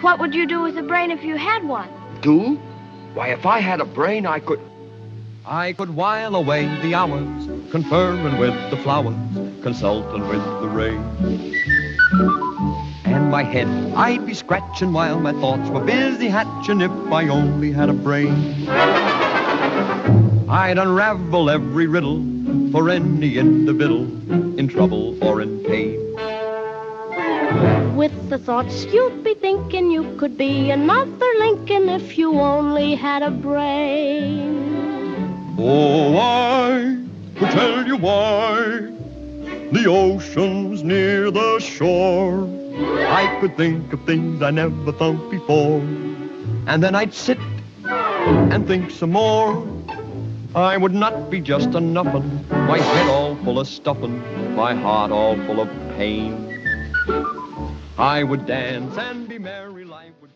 What would you do with a brain if you had one? Do? Why, if I had a brain, I could while away the hours, conferring with the flowers, consulting with the rain. And my head I'd be scratching while my thoughts were busy hatching if I only had a brain. I'd unravel every riddle for any individual in trouble or in pain. With the thoughts you'd be thinking you could be another Lincoln if you only had a brain. Oh, I could tell you why the ocean's near the shore. I could think of things I never thought before, and then I'd sit and think some more. I would not be just a nuffin', my head all full of stuffin', my heart all full of pain. I would dance and be merry, life would